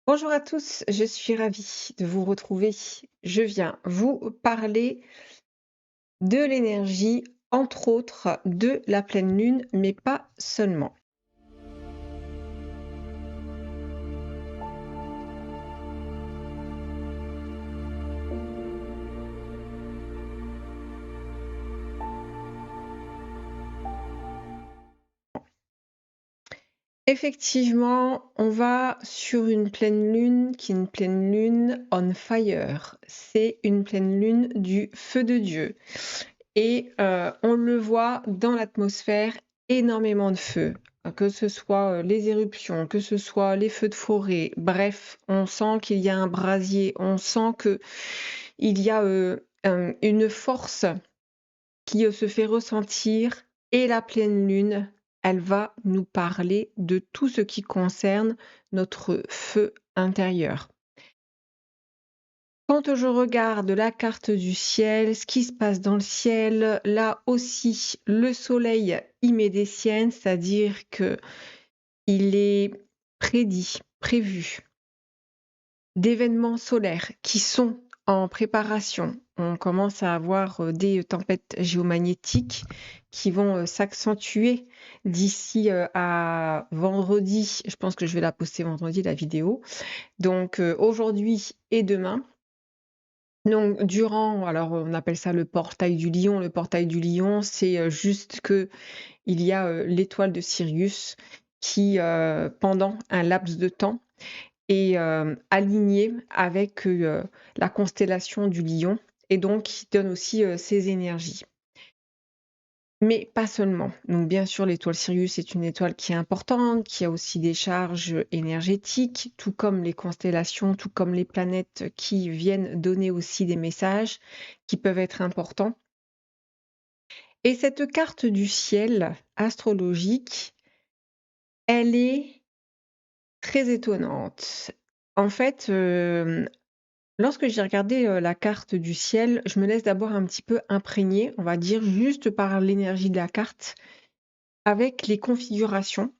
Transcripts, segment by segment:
Bonjour à tous, je suis ravie de vous retrouver. Je viens vous parler de l'énergie, entre autres de la pleine lune, mais pas seulement. Effectivement, on va sur une pleine lune qui est une pleine lune on fire. C'est une pleine lune du feu de Dieu. Et on le voit dans l'atmosphère, énormément de feux, que ce soit, les éruptions, que ce soit les feux de forêt, bref, on sent qu'il y a un brasier, on sent qu'il y a, une force qui, se fait ressentir et la pleine lune, elle va nous parler de tout ce qui concerne notre feu intérieur. Quand je regarde la carte du ciel, ce qui se passe dans le ciel, là aussi, le soleil y met des siennes, c'est-à-dire que il est prévu d'événements solaires qui sont en préparation. On commence à avoir des tempêtes géomagnétiques qui vont s'accentuer d'ici à vendredi. Je pense que je vais la poster vendredi, la vidéo. Donc aujourd'hui et demain. Donc durant alors on appelle ça le portail du lion. Le portail du lion, c'est, juste qu'il y a, l'étoile de Sirius qui, pendant un laps de temps est, alignée avec, la constellation du lion et donc qui donne aussi, ses énergies. Mais pas seulement. Donc bien sûr, l'étoile Sirius est une étoile qui est importante, qui a aussi des charges énergétiques, tout comme les constellations, tout comme les planètes qui viennent donner aussi des messages qui peuvent être importants. Et cette carte du ciel astrologique, elle est très étonnante. En fait, lorsque j'ai regardé, la carte du ciel, je me laisse d'abord un petit peu imprégner, on va dire, juste par l'énergie de la carte, avec les configurations.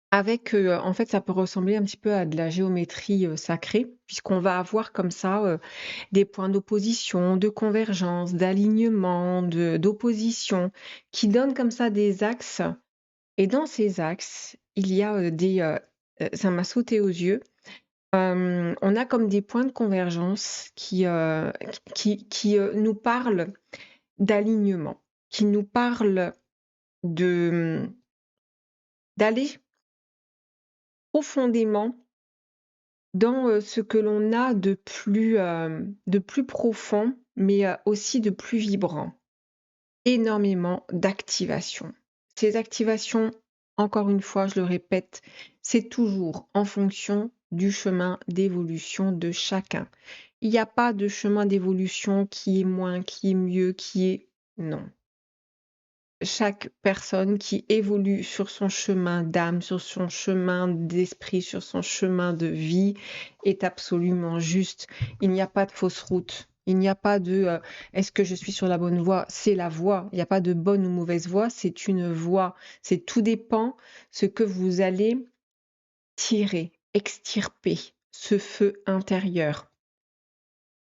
Avec, en fait, ça peut ressembler un petit peu à de la géométrie, sacrée, puisqu'on va avoir comme ça, des points d'opposition, de convergence, d'alignement, d'opposition, qui donnent comme ça des axes et dans ces axes, il y a, ça m'a sauté aux yeux, on a comme des points de convergence qui nous parlent d'alignement, qui nous parlent de, d'aller profondément dans, ce que l'on a de plus profond, mais, aussi de plus vibrant. Énormément d'activations. Ces activations, encore une fois, je le répète, c'est toujours en fonction du chemin d'évolution de chacun. Il n'y a pas de chemin d'évolution qui est moins, qui est mieux, qui est non. Chaque personne qui évolue sur son chemin d'âme, sur son chemin d'esprit, sur son chemin de vie est absolument juste. Il n'y a pas de fausse route. Il n'y a pas de est-ce que je suis sur la bonne voie? C'est la voie. Il n'y a pas de bonne ou mauvaise voie, c'est une voie. C'est tout dépend ce que vous allez tirer, extirper, ce feu intérieur.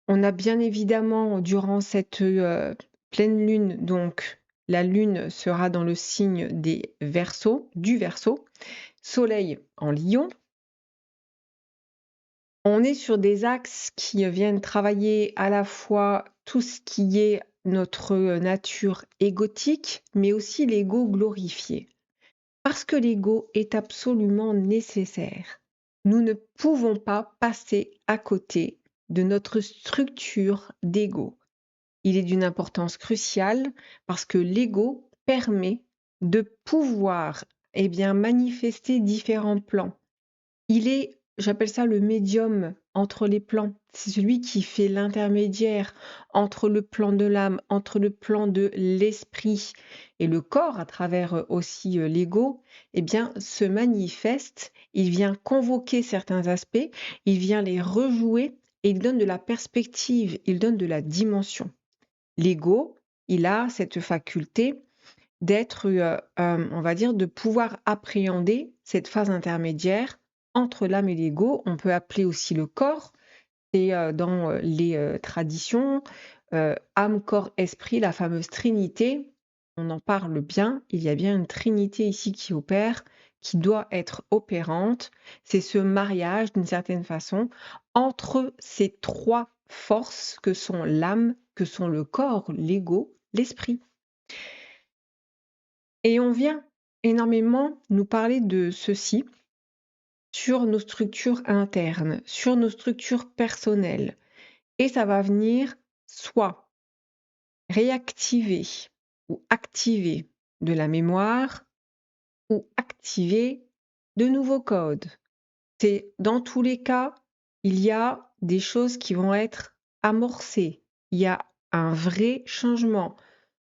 On a bien évidemment durant cette, pleine lune, donc la lune sera dans le signe des Verseaux, du Verseau, soleil en Lion. On est sur des axes qui viennent travailler à la fois tout ce qui est notre, nature égotique, mais aussi l'ego glorifié. Parce que l'ego est absolument nécessaire. Nous ne pouvons pas passer à côté de notre structure d'ego. Il est d'une importance cruciale parce que l'ego permet de pouvoir manifester différents plans. Il est, j'appelle ça le médium entre les plans. C'est celui qui fait l'intermédiaire entre le plan de l'âme, entre le plan de l'esprit et le corps à travers aussi l'ego, se manifeste, il vient convoquer certains aspects, il vient les rejouer et il donne de la perspective, il donne de la dimension. L'ego, il a cette faculté d'être, on va dire, de pouvoir appréhender cette phase intermédiaire entre l'âme et l'ego. On peut appeler aussi le corps. Et dans les traditions, âme, corps, esprit, la fameuse trinité, on en parle bien. Il y a bien une trinité ici qui opère, qui doit être opérante. C'est ce mariage, d'une certaine façon, entre ces trois forces que sont l'âme, que sont le corps, l'ego, l'esprit. Et on vient énormément nous parler de ceci sur nos structures internes, sur nos structures personnelles. Et ça va venir soit réactiver ou activer de la mémoire ou activer de nouveaux codes. C'est dans tous les cas, il y a des choses qui vont être amorcées. Il y a un vrai changement.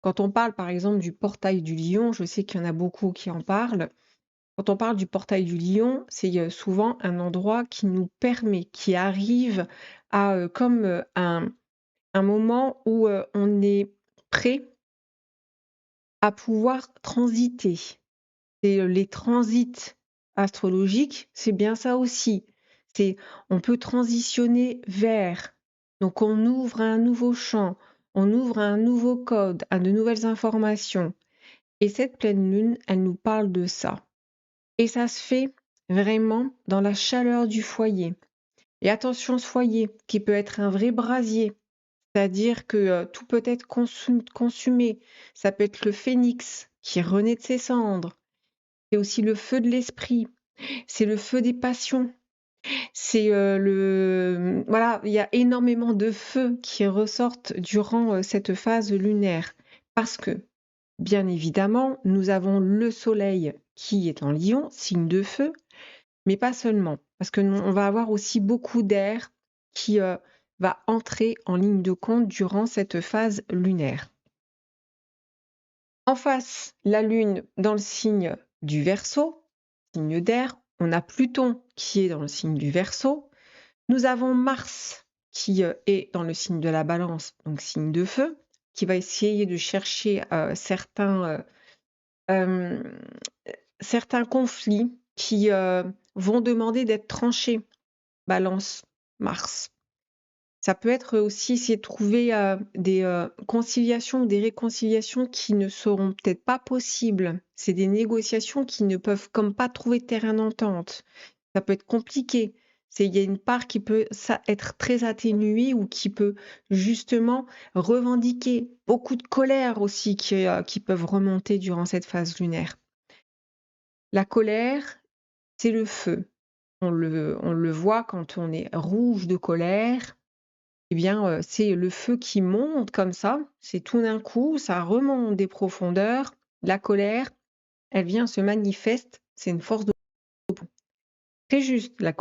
Quand on parle par exemple du portail du lion, je sais qu'il y en a beaucoup qui en parlent. Quand on parle du portail du lion, c'est souvent un endroit qui nous permet, qui arrive à comme un moment où on est prêt à pouvoir transiter. Et les transits astrologiques, c'est bien ça aussi. C'est on peut transitionner vers. Donc on ouvre un nouveau champ, on ouvre un nouveau code, à de nouvelles informations. Et cette pleine lune, elle nous parle de ça. Et ça se fait vraiment dans la chaleur du foyer. Et attention, ce foyer, qui peut être un vrai brasier, c'est-à-dire que tout peut être consumé. Ça peut être le phénix qui renaît de ses cendres. C'est aussi le feu de l'esprit. C'est le feu des passions. C'est voilà, il y a énormément de feux qui ressortent durant cette phase lunaire. Parce que, bien évidemment, nous avons le soleil qui est en lion, signe de feu, mais pas seulement. Parce que on va avoir aussi beaucoup d'air qui va entrer en ligne de compte durant cette phase lunaire. En face, la Lune dans le signe du Verseau, signe d'air. On a Pluton qui est dans le signe du Verseau. Nous avons Mars qui est dans le signe de la Balance, donc signe de feu, qui va essayer de chercher certains conflits qui vont demander d'être tranchés. Balance, Mars. Ça peut être aussi essayer de trouver des conciliations, des réconciliations qui ne seront peut-être pas possibles. C'est des négociations qui ne peuvent comme pas trouver de terrain d'entente. Ça peut être compliqué. Il y a une part qui peut être très atténuée ou qui peut justement revendiquer beaucoup de colère aussi qui peuvent remonter durant cette phase lunaire. La colère, c'est le feu. On le voit quand on est rouge de colère. Eh bien, c'est le feu qui monte comme ça, c'est tout d'un coup, ça remonte des profondeurs. La colère, elle vient se manifeste, c'est une force de très juste, la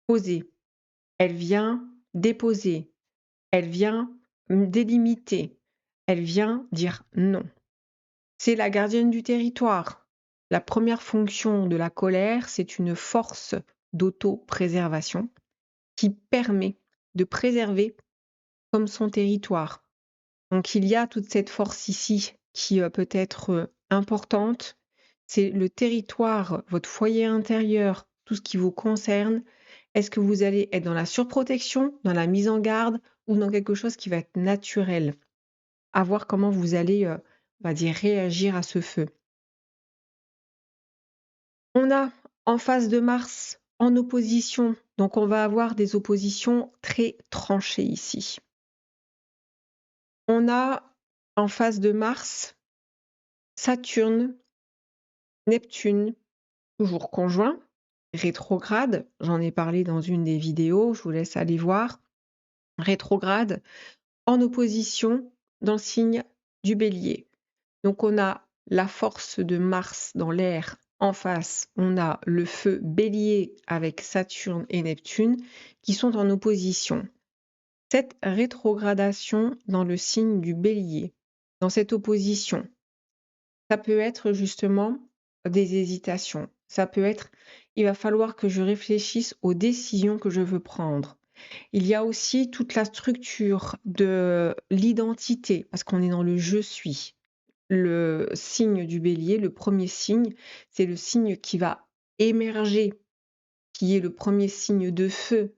poser. Elle vient déposer, elle vient délimiter, elle vient dire non. C'est la gardienne du territoire. La première fonction de la colère, c'est une force d'auto-préservation qui permet de préserver comme son territoire. Donc il y a toute cette force ici qui peut être importante. C'est le territoire, votre foyer intérieur, tout ce qui vous concerne. Est-ce que vous allez être dans la surprotection, dans la mise en garde ou dans quelque chose qui va être naturel? À voir comment vous allez, on va dire, réagir à ce feu. On a en face de Mars, en opposition, donc on va avoir des oppositions très tranchées ici. On a en face de Mars Saturne, Neptune, toujours conjoint, rétrograde, j'en ai parlé dans une des vidéos, je vous laisse aller voir, rétrograde, en opposition dans le signe du Bélier. Donc on a la force de Mars dans l'air en face, on a le feu Bélier avec Saturne et Neptune qui sont en opposition. Cette rétrogradation dans le signe du Bélier, dans cette opposition, ça peut être justement des hésitations. Ça peut être, il va falloir que je réfléchisse aux décisions que je veux prendre. Il y a aussi toute la structure de l'identité, parce qu'on est dans le je suis. le signe du Bélier, le premier signe, c'est le signe qui va émerger, qui est le premier signe de feu,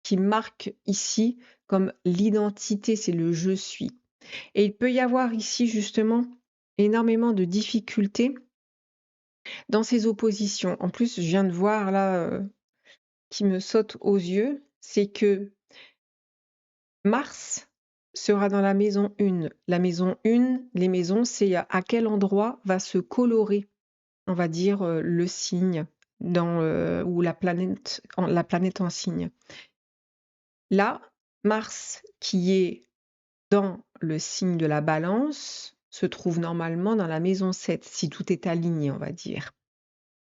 qui marque ici comme l'identité, c'est le je suis. Et il peut y avoir ici justement énormément de difficultés dans ces oppositions. En plus, je viens de voir là, qui me saute aux yeux, c'est que Mars sera dans la maison 1. La maison 1, les maisons, c'est à quel endroit va se colorer, on va dire, le signe dans, ou la planète en signe. Là, Mars, qui est dans le signe de la Balance, se trouve normalement dans la maison 7, si tout est aligné, on va dire.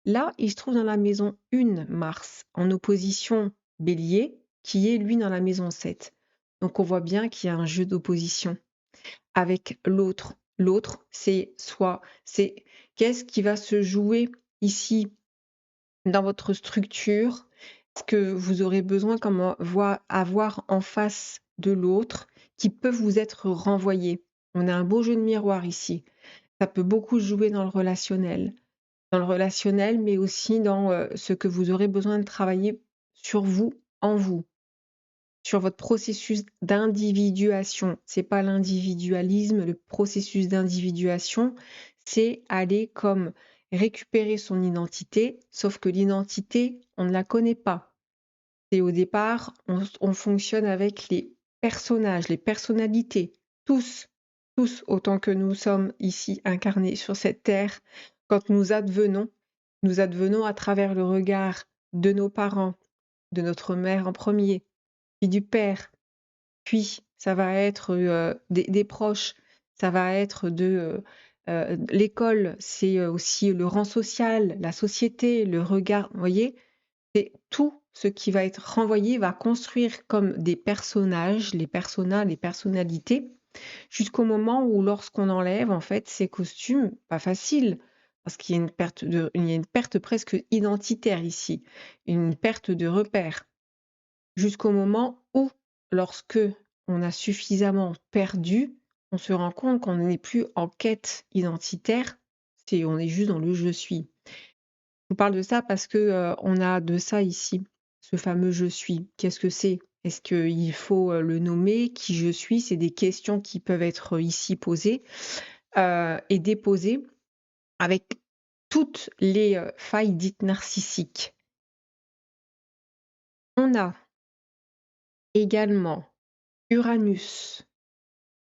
Là, il se trouve dans la maison 1, Mars, en opposition Bélier, qui est lui dans la maison 7. Donc on voit bien qu'il y a un jeu d'opposition avec l'autre. L'autre, c'est qu'est-ce qui va se jouer ici dans votre structure, ce que vous aurez besoin comme avoir en face de l'autre qui peut vous être renvoyé. On a un beau jeu de miroir ici. Ça peut beaucoup jouer dans le relationnel, mais aussi dans ce que vous aurez besoin de travailler sur vous, en vous, sur votre processus d'individuation. C'est pas l'individualisme, le processus d'individuation, c'est aller comme récupérer son identité, sauf que l'identité, on ne la connaît pas. Et au départ, on fonctionne avec les personnages, les personnalités, tous, tous, autant que nous sommes ici incarnés sur cette terre, quand nous advenons à travers le regard de nos parents, de notre mère en premier, puis du père, puis ça va être des proches, ça va être de l'école, c'est aussi le rang social, la société, le regard, vous voyez, c'est tout ce qui va être renvoyé va construire comme des personnages, les personas, les personnalités, jusqu'au moment où lorsqu'on enlève en fait ces costumes, pas facile, parce qu'il y a il y a une perte presque identitaire ici, une perte de repères, jusqu'au moment où, lorsque on a suffisamment perdu, on se rend compte qu'on n'est plus en quête identitaire, on est juste dans le je suis. Je vous parle de ça parce que, on a de ça ici, ce fameux «je suis». Qu'est-ce que c'est? Est-ce qu'il faut, le nommer? Qui je suis? C'est des questions qui peuvent être, ici posées, et déposées avec toutes les, failles dites narcissiques. On a également Uranus,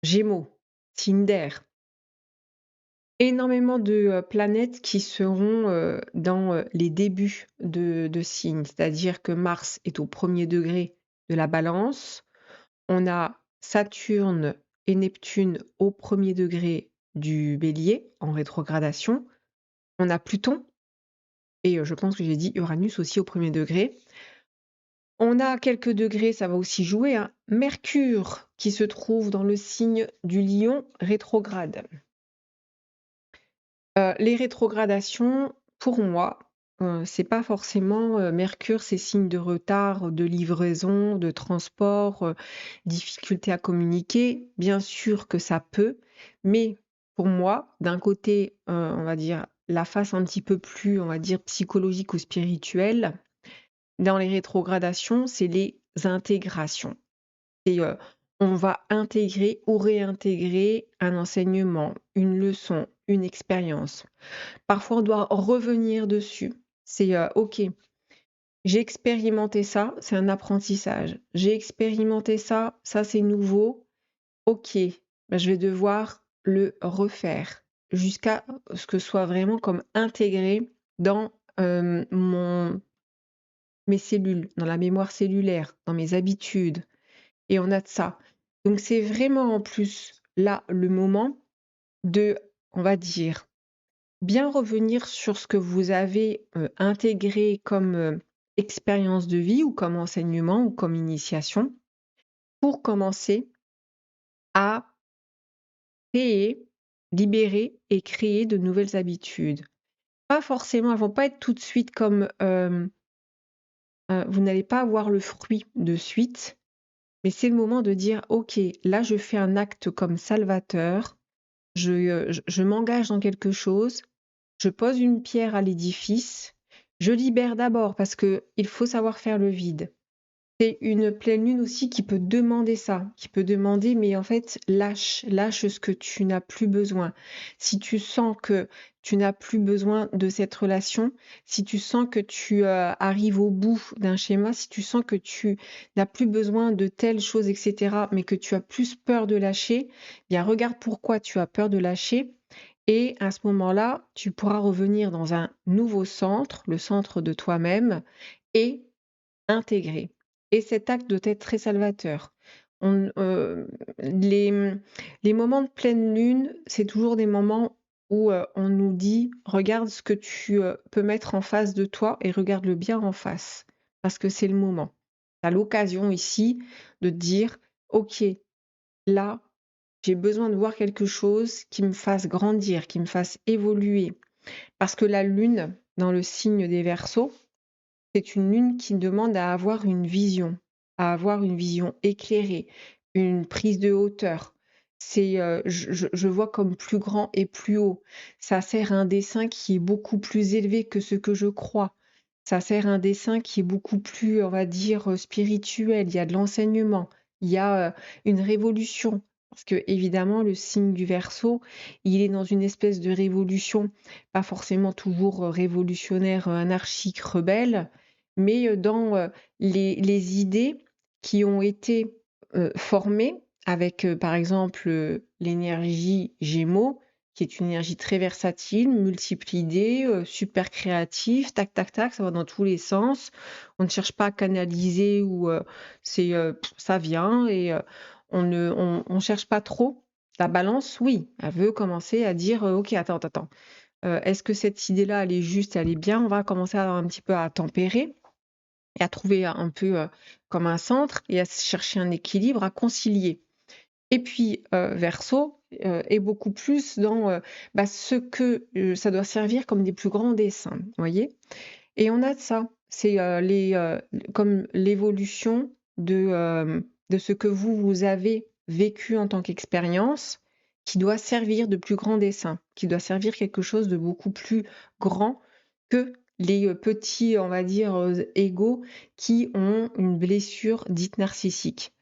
Gémeaux, signe d'air. Énormément de, planètes qui seront, dans, les débuts de signes. C'est-à-dire que Mars est au 1er degré de la Balance. On a Saturne et Neptune au 1er degré du Bélier, en rétrogradation. On a Pluton et je pense que j'ai dit Uranus aussi au 1er degré. On a quelques degrés, ça va aussi jouer, hein, Mercure qui se trouve dans le signe du Lion rétrograde. Les rétrogradations, pour moi, c'est pas forcément, Mercure, c'est signe de retard, de livraison, de transport, difficulté à communiquer. Bien sûr que ça peut, mais pour moi, d'un côté, on va dire la face un petit peu plus, on va dire psychologique ou spirituelle, dans les rétrogradations, c'est les intégrations. Et on va intégrer ou réintégrer un enseignement, une leçon, une expérience. Parfois, on doit revenir dessus. C'est OK, j'ai expérimenté ça, c'est un apprentissage. J'ai expérimenté ça, ça c'est nouveau. OK, bah, je vais devoir le refaire jusqu'à ce que ce soit vraiment comme intégré dans mes cellules, dans la mémoire cellulaire, dans mes habitudes. Et on a de ça. Donc c'est vraiment en plus là le moment de, on va dire, bien revenir sur ce que vous avez intégré comme expérience de vie ou comme enseignement ou comme initiation pour commencer à créer, libérer et créer de nouvelles habitudes. Pas forcément, elles vont pas être tout de suite comme vous n'allez pas avoir le fruit de suite, mais c'est le moment de dire ok, là je fais un acte comme salvateur je m'engage dans quelque chose, je pose une pierre à l'édifice, je libère d'abord parce que il faut savoir faire le vide. C'est une pleine lune aussi qui peut demander ça, qui peut demander, mais en fait, lâche ce que tu n'as plus besoin. Si tu sens que tu n'as plus besoin de cette relation, si tu sens que tu arrives au bout d'un schéma, si tu sens que tu n'as plus besoin de telle chose, etc., mais que tu as plus peur de lâcher, bien regarde pourquoi tu as peur de lâcher. Et à ce moment-là, tu pourras revenir dans un nouveau centre, le centre de toi-même, et intégrer. Et cet acte doit être très salvateur. On les moments de pleine lune, c'est toujours des moments où, on nous dit: «Regarde ce que tu, peux mettre en face de toi et regarde-le bien en face, parce que c'est le moment». Tu as l'occasion ici de te dire: «OK, là, j'ai besoin de voir quelque chose qui me fasse grandir, qui me fasse évoluer». Parce que la lune, dans le signe des Verseaux, c'est une lune qui demande à avoir une vision éclairée, une prise de hauteur. C'est, je vois comme plus grand et plus haut. Ça sert un dessein qui est beaucoup plus élevé que ce que je crois. Ça sert un dessein qui est beaucoup plus, on va dire, spirituel. Il y a de l'enseignement, il y a, une révolution. Parce que évidemment, le signe du Verseau, il est dans une espèce de révolution, pas forcément toujours, révolutionnaire, anarchique, rebelle, mais dans les idées qui ont été formées avec, par exemple, l'énergie Gémeaux, qui est une énergie très versatile, multiple idées, super créatif, tac, tac, tac, ça va dans tous les sens. On ne cherche pas à canaliser ou c'est ça vient et on cherche pas trop. La balance, oui, elle veut commencer à dire ok, attends, attends, attends. Est-ce que cette idée-là, elle est juste, elle est bien? On va commencer à un petit peu à tempérer et à trouver un peu comme un centre et à chercher un équilibre, à concilier. Et puis Verseau est beaucoup plus dans ce que ça doit servir comme des plus grands dessins, vous voyez? Et on a de ça, c'est comme l'évolution de ce que vous avez vécu en tant qu'expérience, qui doit servir de plus grand dessin, qui doit servir quelque chose de beaucoup plus grand que les petits, on va dire, égos qui ont une blessure dite narcissique.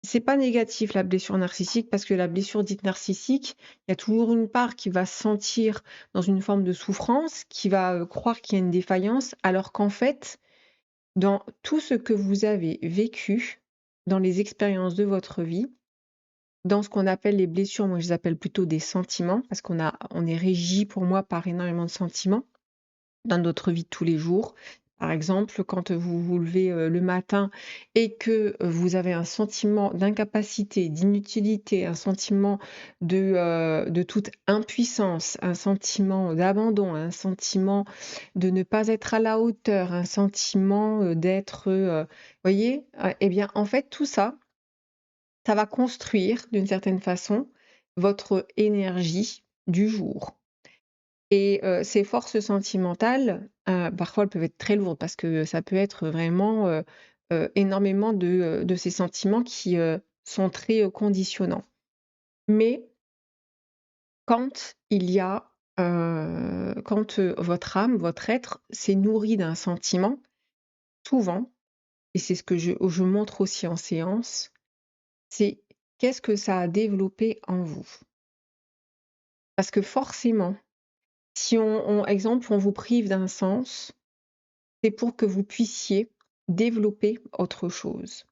C'est pas négatif la blessure narcissique parce que la blessure dite narcissique, il y a toujours une part qui va se sentir dans une forme de souffrance, qui va croire qu'il y a une défaillance, alors qu'en fait, dans tout ce que vous avez vécu, dans les expériences de votre vie, dans ce qu'on appelle les blessures, moi je les appelle plutôt des sentiments, parce on est régi pour moi par énormément de sentiments dans notre vie de tous les jours. Par exemple, quand vous vous levez le matin et que vous avez un sentiment d'incapacité, d'inutilité, un sentiment de toute impuissance, un sentiment d'abandon, un sentiment de ne pas être à la hauteur, un sentiment d'être, voyez, eh bien, en fait, tout ça, ça va construire d'une certaine façon votre énergie du jour. Et ces forces sentimentales, parfois elles peuvent être très lourdes parce que ça peut être vraiment, énormément de ces sentiments qui, sont très, conditionnants. Mais quand il y a, quand, votre âme, votre être s'est nourri d'un sentiment, souvent, et c'est ce que je montre aussi en séance, c'est qu'est-ce que ça a développé en vous? Parce que forcément, si exemple, on vous prive d'un sens, c'est pour que vous puissiez développer autre chose.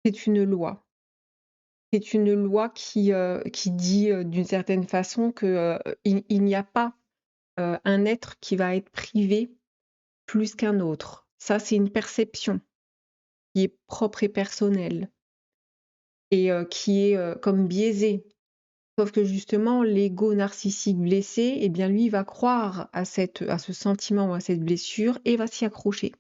C'est une loi. C'est une loi qui dit, d'une certaine façon que, il n'y a pas, un être qui va être privé plus qu'un autre. Ça, c'est une perception qui est propre et personnelle et qui est, comme biaisée. Sauf que justement, l'ego narcissique blessé, eh bien lui, il va croire à ce sentiment ou à cette blessure et va s'y accrocher.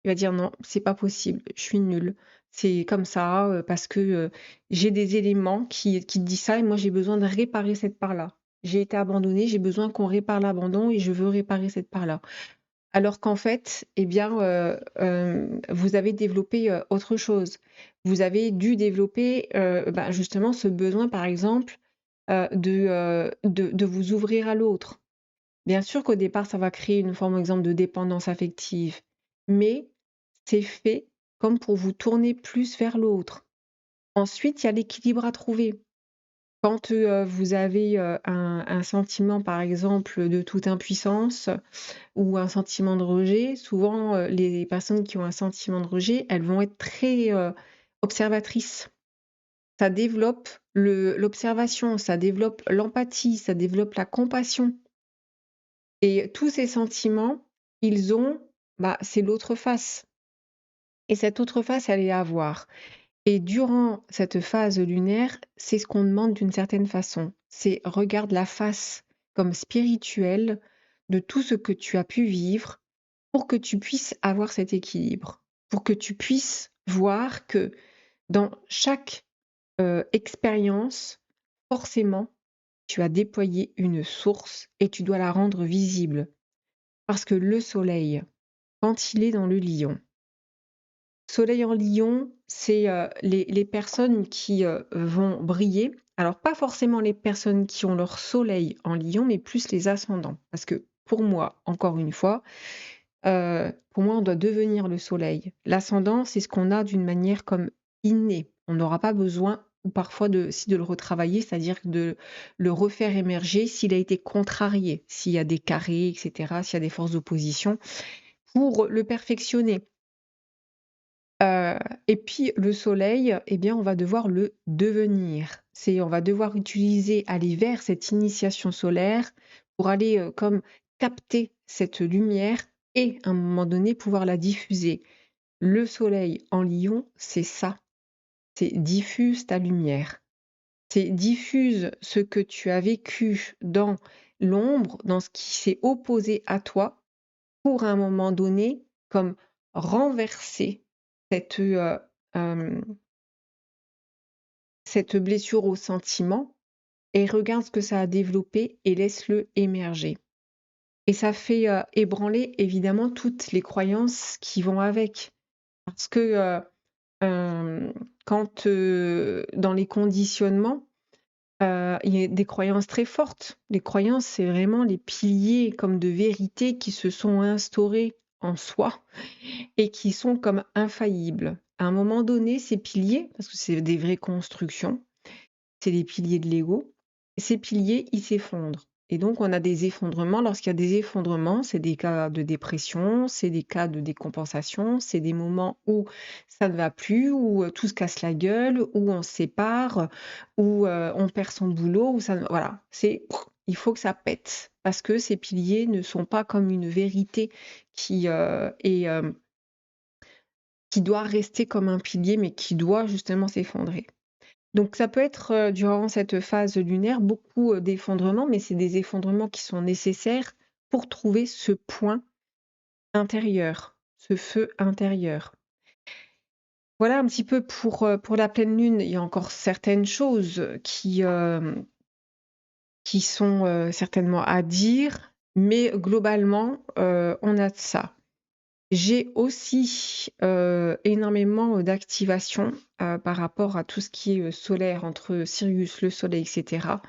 Il va dire: «Non, c'est pas possible, je suis nul. C'est comme ça, parce que, j'ai des éléments qui disent ça et moi j'ai besoin de réparer cette part-là. J'ai été abandonné, j'ai besoin qu'on répare l'abandon et je veux réparer cette part-là». Alors qu'en fait, eh bien, vous avez développé, autre chose. Vous avez dû développer, justement ce besoin, par exemple, de vous ouvrir à l'autre. Bien sûr qu'au départ, ça va créer une forme, exemple, de dépendance affective, mais c'est fait comme pour vous tourner plus vers l'autre. Ensuite, il y a l'équilibre à trouver. Quand, vous avez, un sentiment, par exemple, de toute impuissance ou un sentiment de rejet, souvent, les personnes qui ont un sentiment de rejet, elles vont être très, observatrices. Ça développe l'observation, ça développe l'empathie, ça développe la compassion et tous ces sentiments, ils ont c'est l'autre face et cette autre face, elle est à voir. Et durant cette phase lunaire, c'est ce qu'on demande d'une certaine façon. C'est regarde la face comme spirituelle de tout ce que tu as pu vivre pour que tu puisses avoir cet équilibre, pour que tu puisses voir que dans chaque expérience, forcément, tu as déployé une source et tu dois la rendre visible. Parce que le soleil, quand il est dans le lion, soleil en lion, c'est les personnes qui vont briller. Alors, pas forcément les personnes qui ont leur soleil en lion, mais plus les ascendants. Parce que pour moi, encore une fois, pour moi, on doit devenir le soleil. L'ascendant, c'est ce qu'on a d'une manière comme innée. On n'aura pas besoin ou parfois de le retravailler, c'est-à-dire de le refaire émerger s'il a été contrarié, s'il y a des carrés, etc., s'il y a des forces d'opposition, pour le perfectionner. Heu et puis le soleil, eh bien, on va devoir le devenir. On va devoir aller vers cette initiation solaire pour aller, comme capter cette lumière et à un moment donné pouvoir la diffuser. Le soleil en lion, c'est ça, c'est diffuse ta lumière. C'est diffuse ce que tu as vécu dans l'ombre, dans ce qui s'est opposé à toi pour à un moment donné, comme renverser cette, hem, cette blessure au sentiment et regarde ce que ça a développé et laisse-le émerger. Et ça fait, ébranler évidemment toutes les croyances qui vont avec. Parce que, hem, quand, dans les conditionnements, il y a des croyances très fortes. Les croyances, c'est vraiment les piliers comme de vérité qui se sont instaurés en soi et qui sont comme infaillibles. À un moment donné, ces piliers, parce que c'est des vraies constructions, c'est les piliers de l'ego, ces piliers, ils s'effondrent. Et donc, on a des effondrements. Lorsqu'il y a des effondrements, c'est des cas de dépression, c'est des cas de décompensation, c'est des moments où ça ne va plus, où tout se casse la gueule, où on se sépare, où on perd son boulot, où ça, voilà, il faut que ça pète parce que ces piliers ne sont pas comme une vérité qui est qui doit rester comme un pilier, mais qui doit justement s'effondrer. Donc ça peut être, durant cette phase lunaire, beaucoup, d'effondrements, mais c'est des effondrements qui sont nécessaires pour trouver ce point intérieur, ce feu intérieur. Voilà un petit peu pour la pleine lune. Il y a encore certaines choses qui sont, certainement à dire, mais globalement, on a de ça. J'ai aussi, énormément, d'activation, par rapport à tout ce qui est, solaire entre Sirius, le soleil et cetera,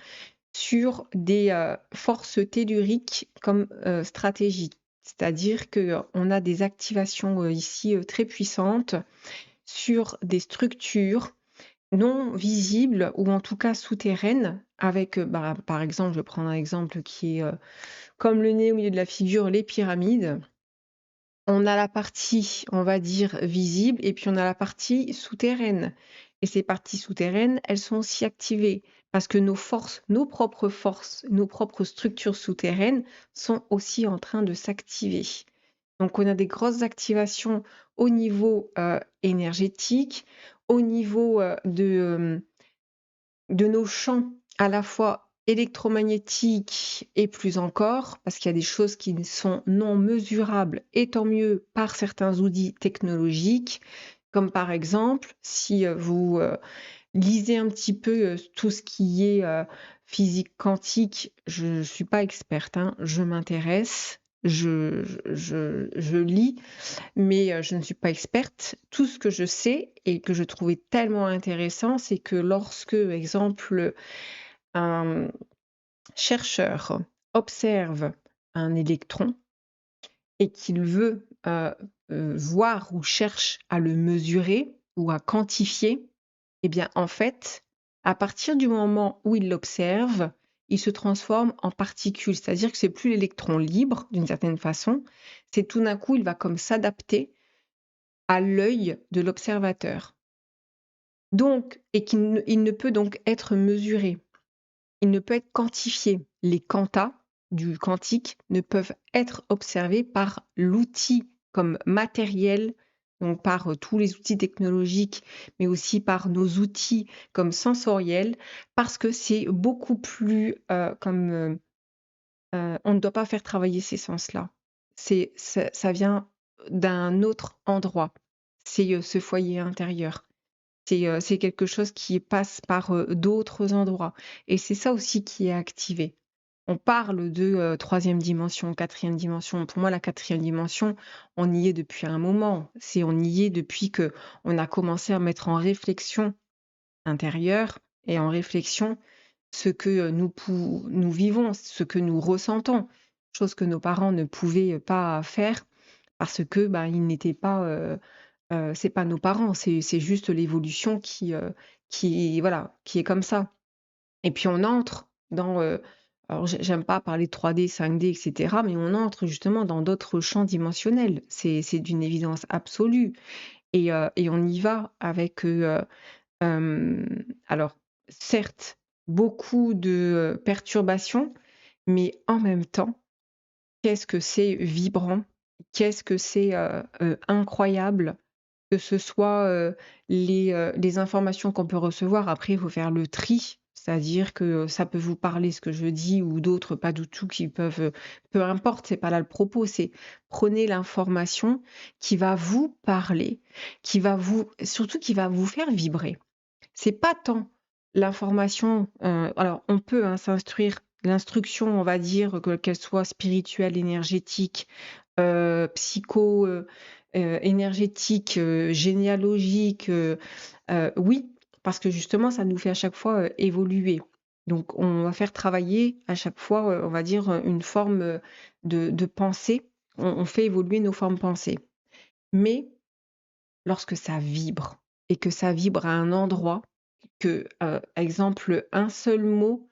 sur des, forces telluriques comme, stratégiques. C'est-à-dire qu'on a des activations, ici, très puissantes sur des structures non visibles ou en tout cas souterraines avec, par exemple, je vais prendre un exemple qui est, comme le nez au milieu de la figure, les pyramides. On a la partie, on va dire, visible et puis on a la partie souterraine et ces parties souterraines, elles sont aussi activées parce que forces, nos propres structures souterraines sont aussi en train de s'activer. Donc on a des grosses activations au niveau, énergétique, au niveau, de nos champs à la fois électromagnétiques et plus encore, parce qu'il y a des choses qui ne sont non mesurables et tant mieux par certains outils technologiques, comme par exemple si vous lisez un petit peu tout ce qui est physique quantique, je ne suis pas experte, hein, je m'intéresse, je lis, mais je ne suis pas experte. Tout ce que je sais et que je trouvais tellement intéressant, c'est que lorsque, exemple, un chercheur observe un électron et qu'il veut voir ou cherche à le mesurer ou à quantifier, eh bien, en fait, à partir du moment où il l'observe, il se transforme en particule. C'est-à-dire que c'est plus l'électron libre, d'une certaine façon, c'est tout d'un coup, il va comme s'adapter à l'œil de l'observateur. Donc, et il ne peut donc être mesuré. Il ne peut être quantifié. Les quantas du quantique ne peuvent être observés par l'outil comme matériel, donc par tous les outils technologiques, mais aussi par nos outils comme sensoriels, parce que c'est beaucoup plus on ne doit pas faire travailler ces sens-là. Ça vient d'un autre endroit. C'est ce foyer intérieur. C'est quelque chose qui passe par, d'autres endroits et c'est ça aussi qui est activé. On parle de, 3e dimension, 4e dimension. Pour moi, la 4e dimension, on y est depuis un moment. On y est depuis que on a commencé à mettre en réflexion intérieure et en réflexion ce que, nous vivons, ce que nous ressentons, chose que nos parents ne pouvaient pas faire parce que, ben, ils n'étaient pas, c'est pas nos parents, c'est juste l'évolution voilà, qui est comme ça. Et puis on entre dans, alors j'aime pas parler de 3D, 5D et cetera, mais on entre justement dans d'autres champs dimensionnels. C'est d'une évidence absolue et on y va avec, alors certes, beaucoup de, perturbations, mais en même temps, qu'est-ce que c'est vibrant, qu'est-ce que c'est, incroyable que ce soit, les informations qu'on peut recevoir. Après, il faut faire le tri, c'est-à-dire que, ça peut vous parler ce que je dis ou d'autres pas du tout qui peuvent, peu importe, c'est pas là le propos, c'est prenez l'information qui va vous parler, qui va vous surtout qui va vous faire vibrer. C'est pas tant l'information, alors on peut, hein, s'instruire, l'instruction, on va dire, qu'elle soit spirituelle, énergétique, psycho, énergétique, généalogique, oui, parce que justement ça nous fait à chaque fois, évoluer. Donc on va faire travailler à chaque fois, on va dire, une forme, de pensée. On fait évoluer nos formes pensées. Mais lorsque ça vibre et que ça vibre à un endroit que, exemple, un seul mot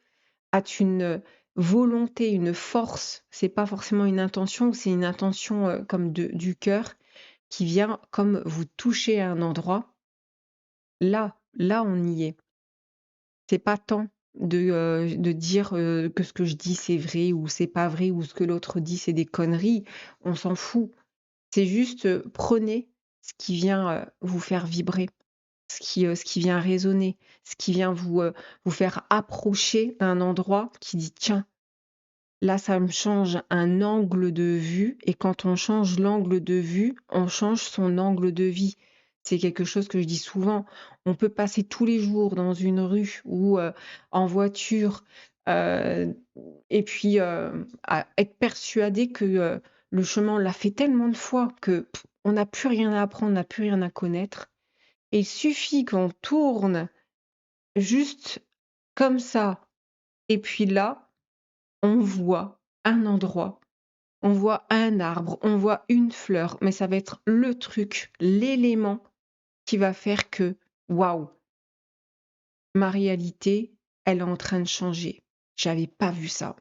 a une volonté, une force, c'est pas forcément une intention, c'est une intention, comme du cœur qui vient comme vous toucher à un endroit, là on y est. C'est pas tant de dire, que ce que je dis c'est vrai ou c'est pas vrai ou ce que l'autre dit c'est des conneries, on s'en fout. C'est juste, prenez ce qui vient, vous faire vibrer. Ce qui vient résonner, ce qui vient vous faire approcher d'un endroit qui dit: «Tiens, là, ça me change un angle de vue» et quand on change l'angle de vue, on change son angle de vie. C'est quelque chose que je dis souvent. On peut passer tous les jours dans une rue ou, en voiture, heu et puis, à être persuadé que, le chemin, on l'a fait tellement de fois que on n'a plus rien à apprendre, on n'a plus rien à connaître et il suffit qu'on tourne juste comme ça et puis là, on voit un endroit, on voit un arbre, on voit une fleur, mais ça va être le truc, l'élément qui va faire que: «Waouh, ma réalité, elle est en train de changer. J'avais pas vu ça»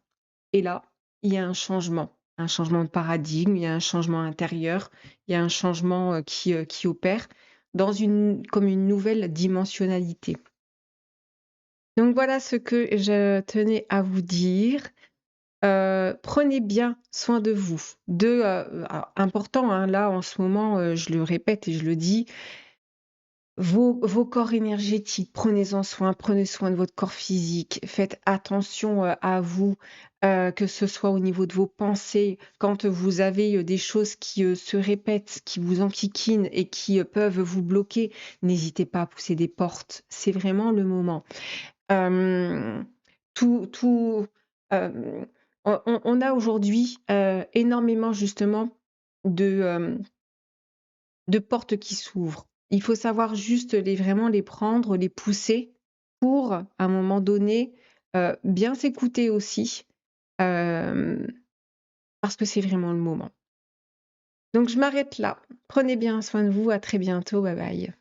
et là, il y a un changement de paradigme, il y a un changement intérieur, il y a un changement, qui opère dans une nouvelle dimensionnalité. Donc voilà ce que je tenais à vous dire. Prenez bien soin de vous. Alors important, hein, là en ce moment, je le répète et je le dis, vos corps énergétiques, prenez-en soin, prenez soin de votre corps physique, faites attention, à vous, que ce soit au niveau de vos pensées, quand vous avez, des choses qui, se répètent, qui vous enquiquinent et qui, peuvent vous bloquer, n'hésitez pas à pousser des portes, c'est vraiment le moment. Hem, tout, on a aujourd'hui, énormément justement de, de portes qui s'ouvrent. Il faut savoir juste vraiment les prendre, les pousser pour, à un moment donné, bien s'écouter aussi, hem, parce que c'est vraiment le moment. Donc je m'arrête là. Prenez bien soin de vous, à très bientôt, bye bye.